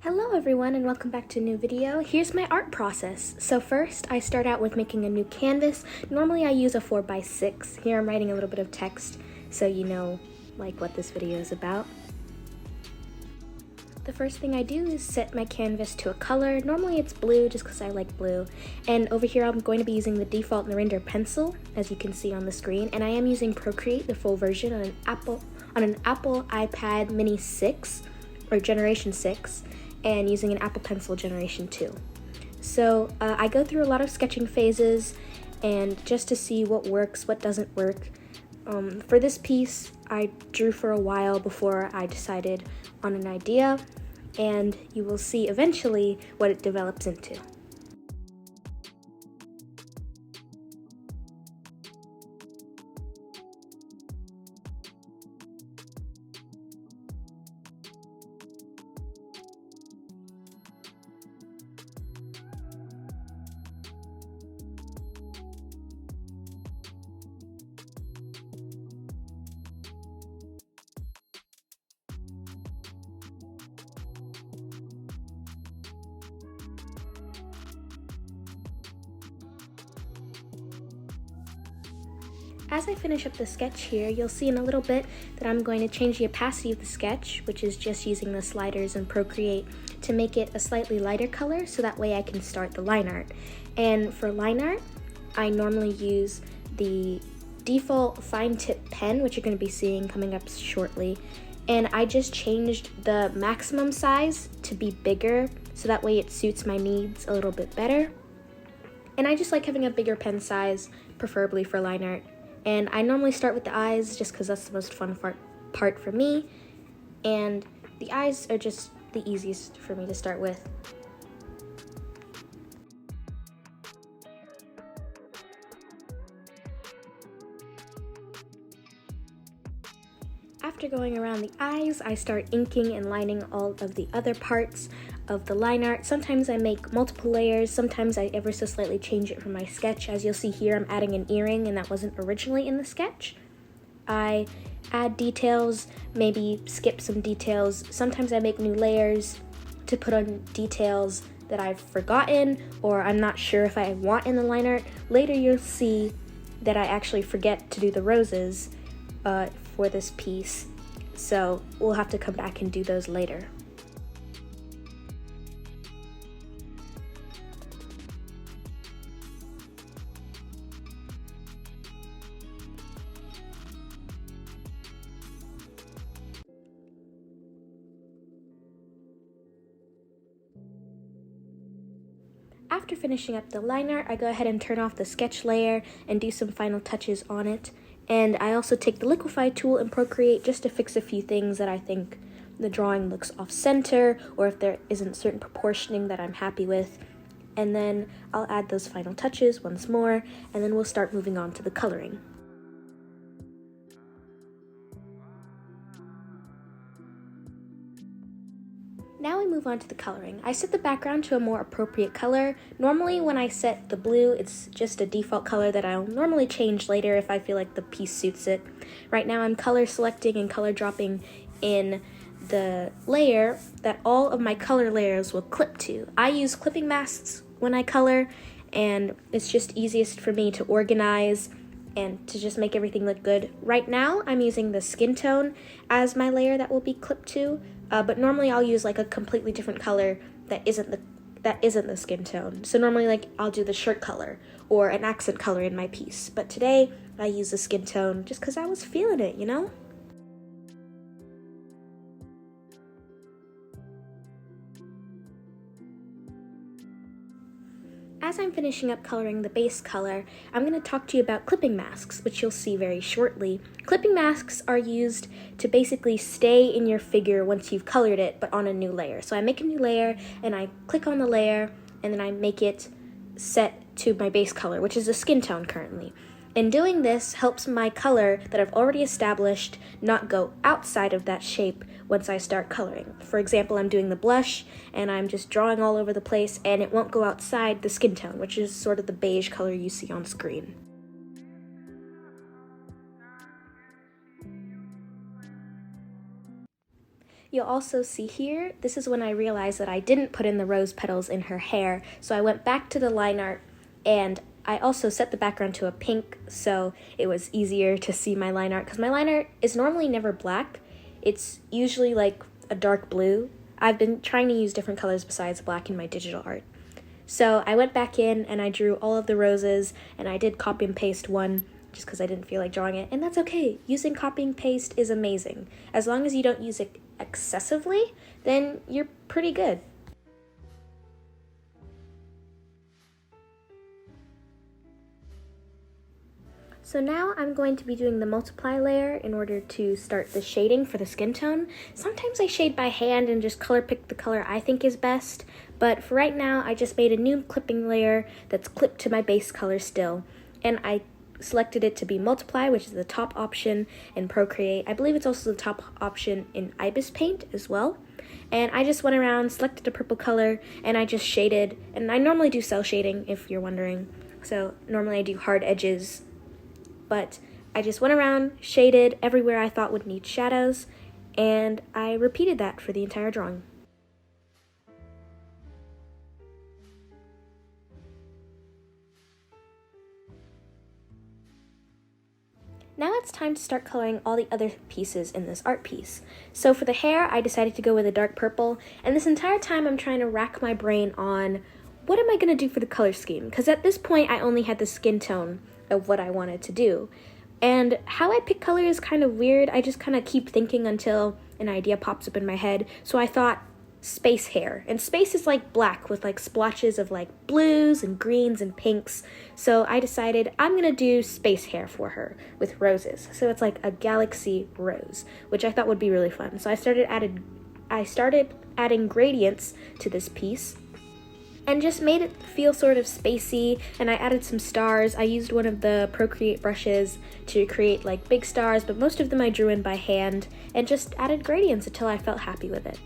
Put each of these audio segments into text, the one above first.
Hello everyone and welcome back to a new video. Here's my art process. So first I start out with making a new canvas. Normally I use a 4x6. Here I'm writing a little bit of text so you know what this video is about. The first thing I do is set my canvas to a color. Normally it's blue just because I like blue. And over here I'm going to be using the default Narinder pencil, as you can see on the screen. And I am using Procreate, the full version, on an Apple iPad Mini 6, or Generation 6, and using an Apple Pencil Generation 2. So I go through a lot of sketching phases and just to see what works, what doesn't work. For this piece, I drew for a while before I decided on an idea, and you will see eventually what it develops into. As I finish up the sketch here, you'll see in a little bit that I'm going to change the opacity of the sketch, which is just using the sliders and Procreate to make it a slightly lighter color so that way I can start the line art. And for line art, I normally use the default fine tip pen, which you're going to be seeing coming up shortly. And I just changed the maximum size to be bigger so that way it suits my needs a little bit better. And I just like having a bigger pen size, preferably for line art. And I normally start with the eyes just because that's the most fun part for me. And the eyes are just the easiest for me to start with. After going around the eyes, I start inking and lining all of the other parts of the line art. Sometimes I make multiple layers, sometimes I ever so slightly change it from my sketch. As you'll see here, I'm adding an earring and that wasn't originally in the sketch. I add details, maybe skip some details. Sometimes I make new layers to put on details that I've forgotten or I'm not sure if I want in the line art. Later you'll see that I actually forget to do the roses for this piece, so we'll have to come back and do those later. After finishing up the line art, I go ahead and turn off the sketch layer and do some final touches on it. And I also take the liquify tool and Procreate just to fix a few things that I think the drawing looks off center or if there isn't certain proportioning that I'm happy with. And then I'll add those final touches once more, and then we'll start moving on to the coloring. Now we move on to the coloring. I set the background to a more appropriate color. Normally when I set the blue, it's just a default color that I'll normally change later if I feel like the piece suits it. Right now I'm color selecting and color dropping in the layer that all of my color layers will clip to. I use clipping masks when I color, and it's just easiest for me to organize and to just make everything look good. Right now I'm using the skin tone as my layer that will be clipped to. But normally I'll use like a completely different color that isn't the skin tone. So normally I'll do the shirt color or an accent color in my piece. But today I use the skin tone just because I was feeling it, you know? As I'm finishing up coloring the base color, I'm going to talk to you about clipping masks, which you'll see very shortly. Clipping masks are used to basically stay in your figure once you've colored it, but on a new layer. So I make a new layer, and I click on the layer, and then I make it set to my base color, which is a skin tone currently. And doing this helps my color that I've already established not go outside of that shape once I start coloring. For example, I'm doing the blush and I'm just drawing all over the place and it won't go outside the skin tone, which is sort of the beige color you see on screen. You'll also see here, this is when I realized that I didn't put in the rose petals in her hair, so I went back to the line art and I also set the background to a pink so it was easier to see my line art, because my line art is normally never black. It's usually like a dark blue. I've been trying to use different colors besides black in my digital art. So I went back in and I drew all of the roses, and I did copy and paste one just because I didn't feel like drawing it, and that's okay. Using copy and paste is amazing. As long as you don't use it excessively, then you're pretty good. So now I'm going to be doing the multiply layer in order to start the shading for the skin tone. Sometimes I shade by hand and just color pick the color I think is best, but for right now I just made a new clipping layer that's clipped to my base color still, and I selected it to be multiply, which is the top option in Procreate. I believe it's also the top option in Ibis Paint as well. And I just went around, selected a purple color, and I just shaded, and I normally do cell shading if you're wondering. So normally I do hard edges, but I just went around, shaded everywhere I thought would need shadows, and I repeated that for the entire drawing. Now it's time to start coloring all the other pieces in this art piece. So for the hair, I decided to go with a dark purple, and this entire time I'm trying to rack my brain on what am I going to do for the color scheme, because at this point I only had the skin tone of what I wanted to do. And how I pick color is kind of weird. I just kind of keep thinking until an idea pops up in my head. So I thought space hair, and space is like black with like splotches of like blues and greens and pinks. So I decided I'm gonna do space hair for her with roses. So it's like a galaxy rose, which I thought would be really fun. So I started adding gradients to this piece and just made it feel sort of spacey, and I added some stars. I used one of the Procreate brushes to create like big stars, but most of them I drew in by hand and just added gradients until I felt happy with it.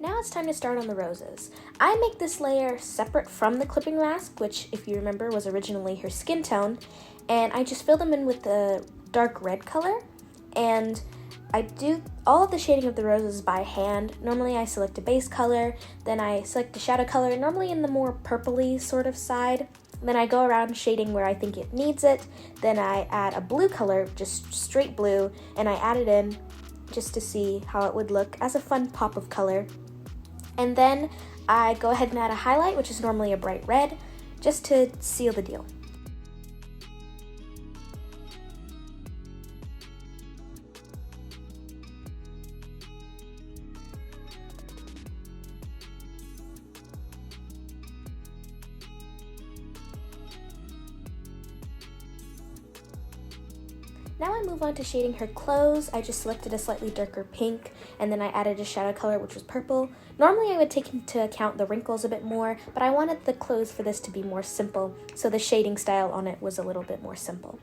Now it's time to start on the roses. I make this layer separate from the clipping mask, which, if you remember, was originally her skin tone, and I just fill them in with the dark red color, and I do all of the shading of the roses by hand. Normally I select a base color, then I select a shadow color, normally in the more purpley sort of side. Then I go around shading where I think it needs it, then I add a blue color, just straight blue, and I add it in just to see how it would look as a fun pop of color. And then I go ahead and add a highlight, which is normally a bright red, just to seal the deal. Now I move on to shading her clothes. I just selected a slightly darker pink, and then I added a shadow color, which was purple. Normally I would take into account the wrinkles a bit more, but I wanted the clothes for this to be more simple, so the shading style on it was a little bit more simple.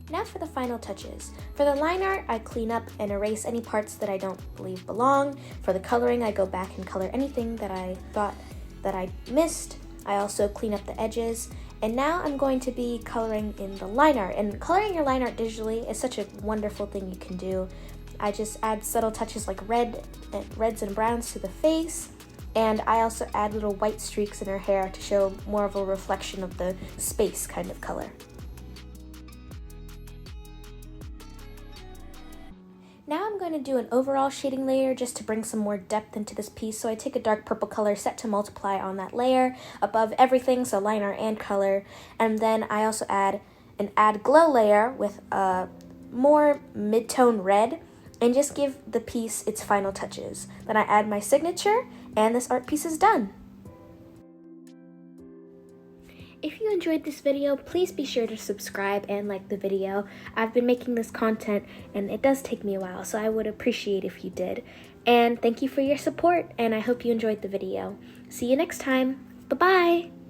Now for the final touches. For the line art, I clean up and erase any parts that I don't believe belong. For the coloring, I go back and color anything that I thought that I missed. I also clean up the edges. And now I'm going to be coloring in the line art. And coloring your line art digitally is such a wonderful thing you can do. I just add subtle touches like reds and browns to the face. And I also add little white streaks in her hair to show more of a reflection of the space kind of color. Now I'm going going to do an overall shading layer just to bring some more depth into this piece. So I take a dark purple color set to multiply on that layer above everything, so liner and color. And then I also add an add glow layer with a more mid-tone red and just give the piece its final touches. Then I add my signature and this art piece is done. If you enjoyed this video, please be sure to subscribe and like the video. I've been making this content and it does take me a while, so I would appreciate if you did. And thank you for your support, and I hope you enjoyed the video. See you next time. Bye-bye!